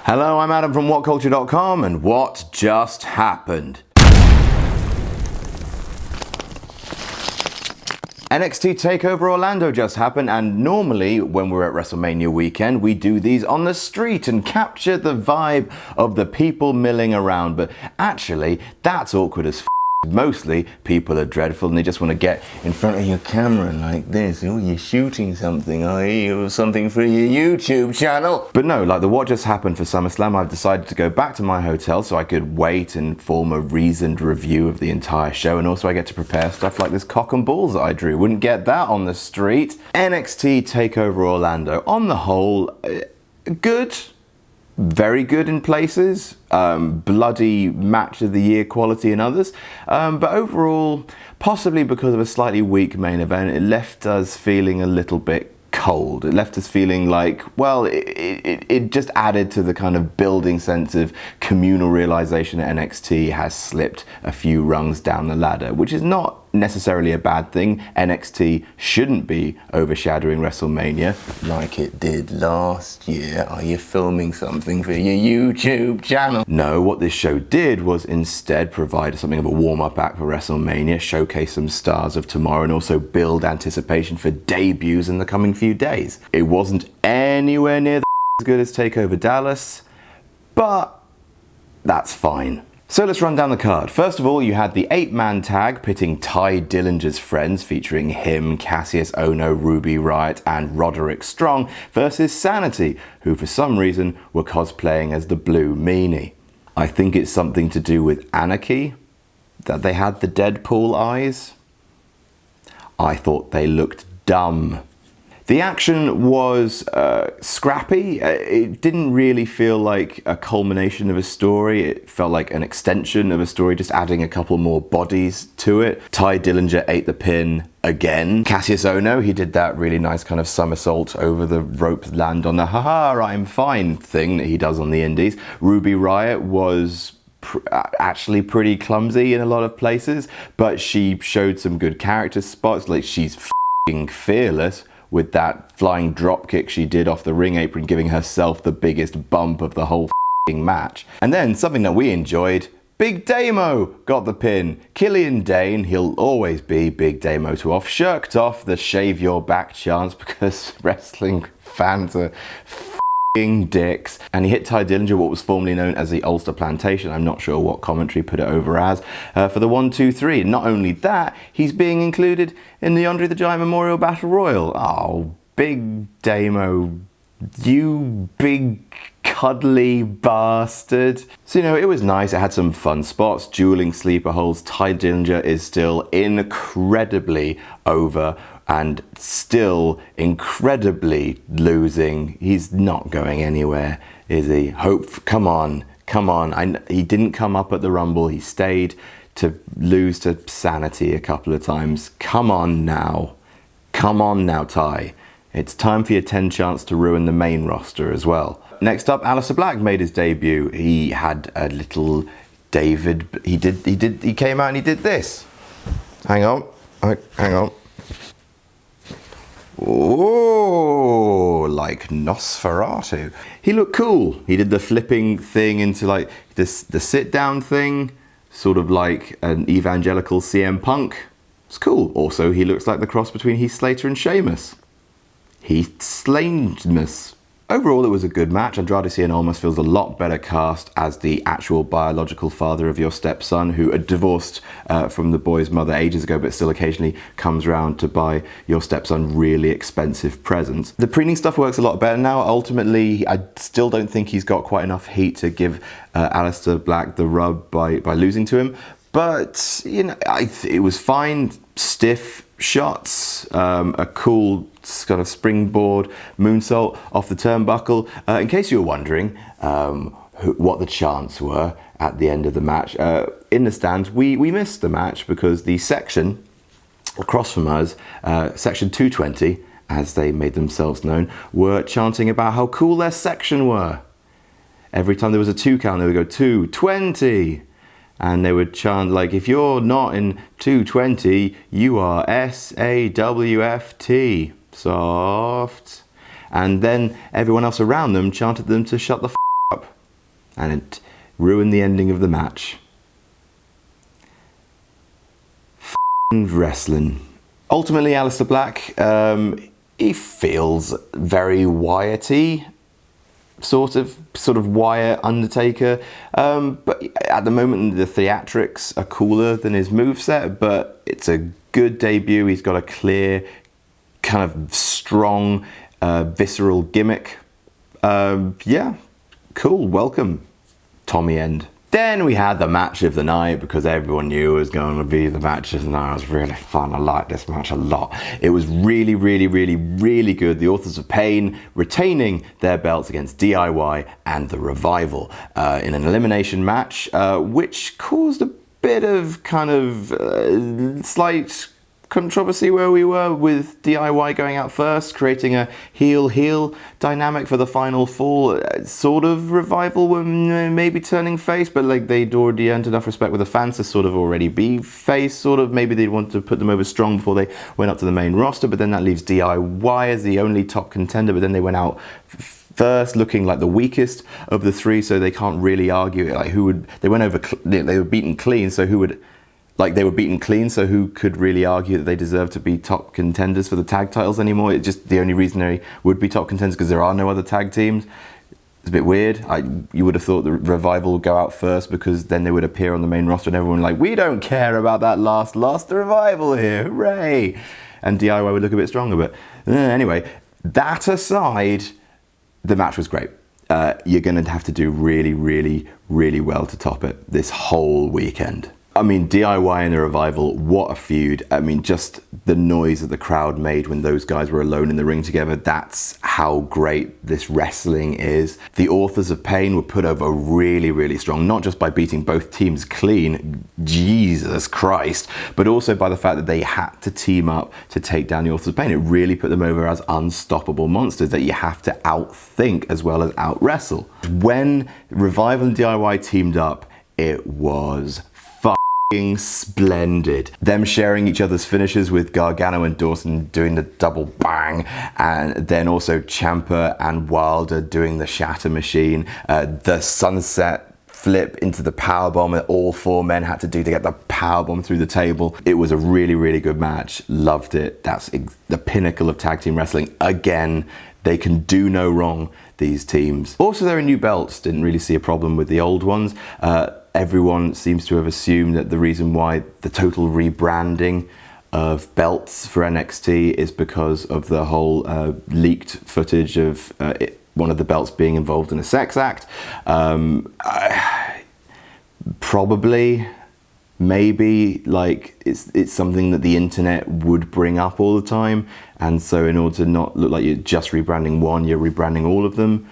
Hello, I'm Adam from WhatCulture.com, and what just happened? NXT TakeOver Orlando just happened, and normally when we're at WrestleMania weekend we do these on the street and capture the vibe of the people milling around, but actually that's awkward as f***. Mostly people are dreadful and they just want to get in front of your camera like this. Oh, you're shooting something, are you? Or something for your YouTube channel. But no, like the what just happened for SummerSlam, I've decided to go back to my hotel so I could wait and form a reasoned review of the entire show, and also I get to prepare stuff like this cock and balls that I drew. Wouldn't get that on the street. NXT TakeOver Orlando, on the whole, good. Very good in places, bloody match of the year quality in others, but overall, possibly because of a slightly weak main event, it left us feeling a little bit cold. It left us feeling like, well, it just added to the kind of building sense of communal realization that NXT has slipped a few rungs down the ladder, which is not necessarily a bad thing. NXT shouldn't be overshadowing WrestleMania like it did last year. Are you filming something for your YouTube channel? No, what this show did was instead provide something of a warm-up act for WrestleMania, showcase some stars of tomorrow, and also build anticipation for debuts in the coming few days. It wasn't anywhere near as good as TakeOver Dallas, but that's fine. So let's run down the card. First of all, you had the 8-man tag pitting Ty Dillinger's friends, featuring him, Cassius Ohno, Ruby Riott, and Roderick Strong, versus Sanity, who for some reason were cosplaying as the Blue Meanie. I think it's something to do with Anarchy, that they had the Deadpool eyes. I thought they looked dumb. The action was scrappy. It didn't really feel like a culmination of a story. It felt like an extension of a story, just adding a couple more bodies to it. Ty Dillinger ate the pin again. Cassius Ohno, he did that really nice kind of somersault over the rope, land on the haha, I'm fine thing that he does on the indies. Ruby Riott was actually pretty clumsy in a lot of places, but she showed some good character spots, like she's f***ing fearless with that flying dropkick she did off the ring apron, giving herself the biggest bump of the whole f***ing match. And then something that we enjoyed, Big Damo got the pin. Killian Dane, he'll always be Big Damo to off, shirked off the shave your back chance because wrestling fans are f***ing dicks, and he hit Ty Dillinger, what was formerly known as the Ulster Plantation. I'm not sure what commentary put it over as, for the 1-2-3. Not only that, he's being included in the Andre the Giant Memorial Battle Royal. Oh, Big Damo, you big cuddly bastard. So, you know, it was nice. It had some fun spots, dueling sleeper holds. Ty Dillinger is still incredibly over and still incredibly losing. He's not going anywhere, is he? Come on. He didn't come up at the Rumble. He stayed to lose to Sanity a couple of times. Come on now, Ty. It's time for your 10 chance to ruin the main roster as well. Next up, Aleister Black made his debut. He had a little David. He came out and he did this. Hang on. Oh, like Nosferatu. He looked cool. He did the flipping thing into like this, the sit down thing, sort of like an evangelical CM Punk. It's cool. Also, he looks like the cross between Heath Slater and Sheamus. Heath Slanemus. Overall, it was a good match. Andrade Cien almost feels a lot better cast as the actual biological father of your stepson, who had divorced from the boy's mother ages ago, but still occasionally comes around to buy your stepson really expensive presents. The preening stuff works a lot better now. Ultimately, I still don't think he's got quite enough heat to give Aleister Black the rub by losing to him. But, you know, it was fine. Stiff shots, a cool kind of springboard moonsault off the turnbuckle. In case you were wondering what the chants were at the end of the match, in the stands, we missed the match because the section across from us, section 220, as they made themselves known, were chanting about how cool their section were. Every time there was a 2 count, they would go 220. And they would chant like, if you're not in 220, you are SAWFT, soft. And then everyone else around them chanted them to shut the f*** up. and it ruined the ending of the match. Wrestling. Ultimately, Aleister Black, he feels very Wyatt-y, sort of Wyatt Undertaker, but at the moment the theatrics are cooler than his moveset, but it's a good debut. He's got a clear, kind of strong, visceral gimmick. Yeah, cool, welcome, Tommy End. Then we had the match of the night, because everyone knew it was going to be the match of the night. It was really fun. I liked this match a lot. It was really, really, really, really good. The Authors of Pain retaining their belts against DIY and The Revival in an elimination match, which caused a bit of kind of slight controversy where we were, with DIY going out first, creating a heel-heel dynamic for the final fall. Sort of Revival were maybe turning face, but like they'd already earned enough respect with the fans to sort of already be face, sort of. Maybe they'd want to put them over strong before they went up to the main roster, but then that leaves DIY as the only top contender, but then they went out first, looking like the weakest of the three, so they can't really argue. Like, who would, they went over, they were beaten clean, so who would, like, they were beaten clean, so who could really argue that they deserve to be top contenders for the tag titles anymore? It's just the only reason they would be top contenders because there are no other tag teams. It's a bit weird. You would have thought the Revival would go out first, because then they would appear on the main roster and everyone like, we don't care about that last loss, the Revival here, hooray! And DIY would look a bit stronger, but anyway, that aside, the match was great. You're going to have to do really, really, really well to top it this whole weekend. I mean, DIY and the Revival, what a feud. I mean, just the noise that the crowd made when those guys were alone in the ring together, that's how great this wrestling is. The Authors of Pain were put over really, really strong, not just by beating both teams clean, Jesus Christ, but also by the fact that they had to team up to take down the Authors of Pain. It really put them over as unstoppable monsters that you have to outthink as well as out-wrestle. When Revival and DIY teamed up, it was splendid. Them sharing each other's finishes with Gargano and Dawson doing the double bang, and then also Ciampa and Wilder doing the shatter machine, the sunset flip into the powerbomb that all four men had to do to get the powerbomb through the table. It was a really, really good match. Loved it. That's the pinnacle of tag team wrestling. Again, they can do no wrong, these teams. Also, their new belts, didn't really see a problem with the old ones. Everyone seems to have assumed that the reason why the total rebranding of belts for NXT is because of the whole leaked footage of one of the belts being involved in a sex act. Probably, maybe, like, it's something that the internet would bring up all the time, and so in order to not look like you're just rebranding one, you're rebranding all of them.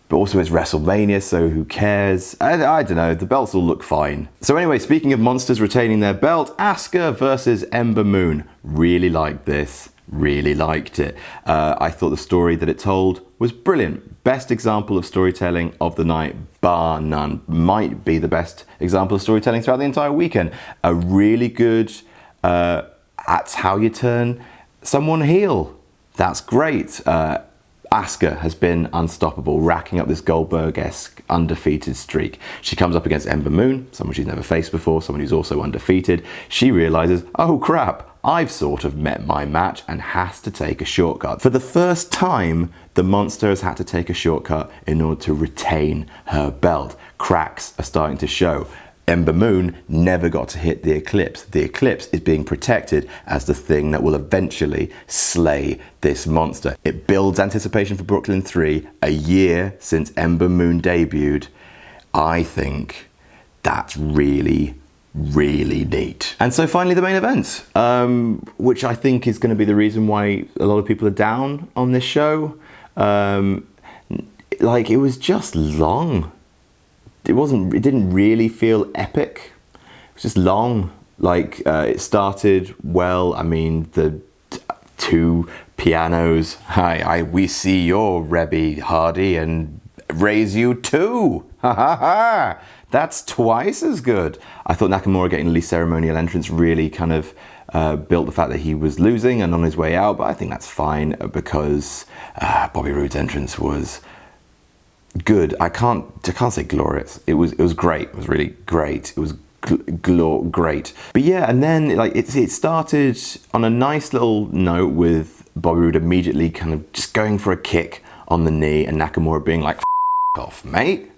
But also it's WrestleMania, so who cares? I don't know, the belts all look fine. So anyway, speaking of monsters retaining their belt, Asuka versus Ember Moon. Really liked this, really liked it. I thought the story that it told was brilliant. Best example of storytelling of the night, bar none. Might be the best example of storytelling throughout the entire weekend. A really good, that's how you turn someone heel. That's great. Asuka has been unstoppable, racking up this Goldberg-esque undefeated streak. She comes up against Ember Moon, someone she's never faced before, someone who's also undefeated. She realizes, oh crap, I've sort of met my match, and has to take a shortcut. For the first time, the monster has had to take a shortcut in order to retain her belt. Cracks are starting to show. Ember Moon never got to hit the Eclipse. The Eclipse is being protected as the thing that will eventually slay this monster. It builds anticipation for Brooklyn 3, a year since Ember Moon debuted. I think that's really, really neat. And so finally the main event, which I think is going to be the reason why a lot of people are down on this show. Like, it was just long. It didn't really feel epic. It was just long. Like, it started well. I mean, the two pianos. We see your Rebby Hardy and raise you two. Ha ha ha. That's twice as good. I thought Nakamura getting the least ceremonial entrance really kind of built the fact that he was losing and on his way out, but I think that's fine because Bobby Roode's entrance was good. I can't say glorious. It was great. It was really great. It was great. But yeah, and then like it started on a nice little note with Bobby Roode immediately kind of just going for a kick on the knee and Nakamura being like, F off, mate.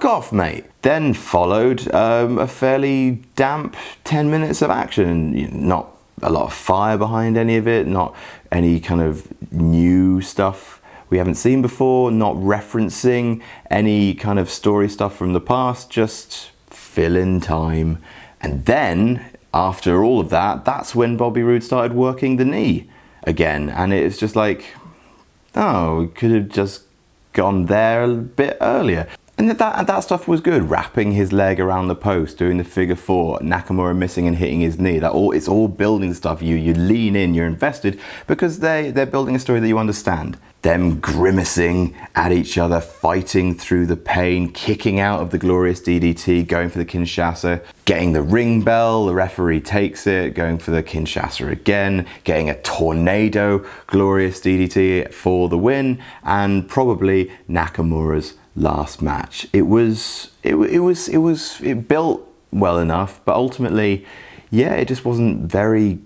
F off, mate. Then followed a fairly damp 10 minutes of action. Not a lot of fire behind any of it, not any kind of new stuff we haven't seen before, not referencing any kind of story stuff from the past, just fill in time. And then after all of that, that's when Bobby Roode started working the knee again. And it's just like, oh, we could have just gone there a bit earlier. And that stuff was good. Wrapping his leg around the post, doing the figure four, Nakamura missing and hitting his knee. It's all building stuff. You lean in, you're invested because they're building a story that you understand. Them grimacing at each other, fighting through the pain, kicking out of the glorious DDT, going for the Kinshasa, getting the ring bell, the referee takes it, going for the Kinshasa again, getting a tornado glorious DDT for the win, and probably Nakamura's last match. It built well enough, but ultimately, yeah, it just wasn't very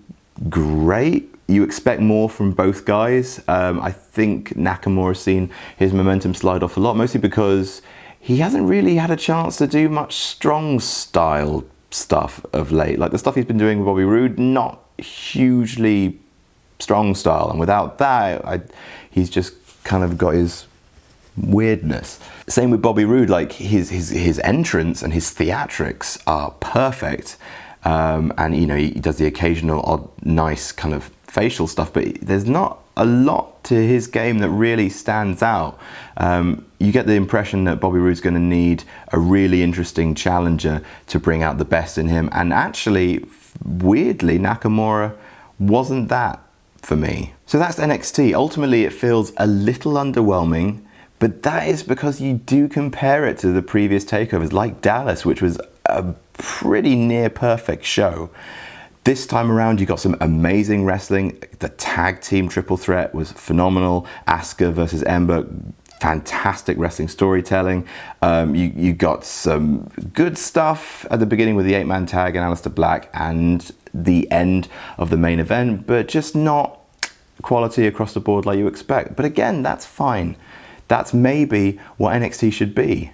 great. You expect more from both guys. I think Nakamura's seen his momentum slide off a lot, mostly because he hasn't really had a chance to do much strong style stuff of late. Like the stuff he's been doing with Bobby Roode, not hugely strong style. And without that, he's just kind of got his weirdness. Same with Bobby Roode, like his entrance and his theatrics are perfect. And you know, he does the occasional odd, nice kind of facial stuff, but there's not a lot to his game that really stands out. You get the impression that Bobby Roode's going to need a really interesting challenger to bring out the best in him, and actually, weirdly, Nakamura wasn't that for me. So that's NXT. Ultimately, it feels a little underwhelming, but that is because you do compare it to the previous takeovers, like Dallas, which was a pretty near perfect show. This time around, you got some amazing wrestling. The tag team triple threat was phenomenal. Asuka versus Ember, fantastic wrestling storytelling. You got some good stuff at the beginning with the 8-man tag and Aleister Black and the end of the main event, but just not quality across the board like you expect. But again, that's fine. That's maybe what NXT should be.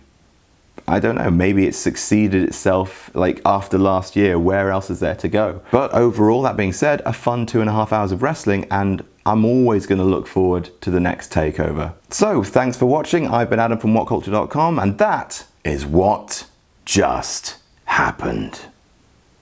I don't know, maybe it's succeeded itself like after last year. Where else is there to go? But overall, that being said, a fun 2.5 hours of wrestling, and I'm always going to look forward to the next takeover. So thanks for watching. I've been Adam from WhatCulture.com, and that is what just happened.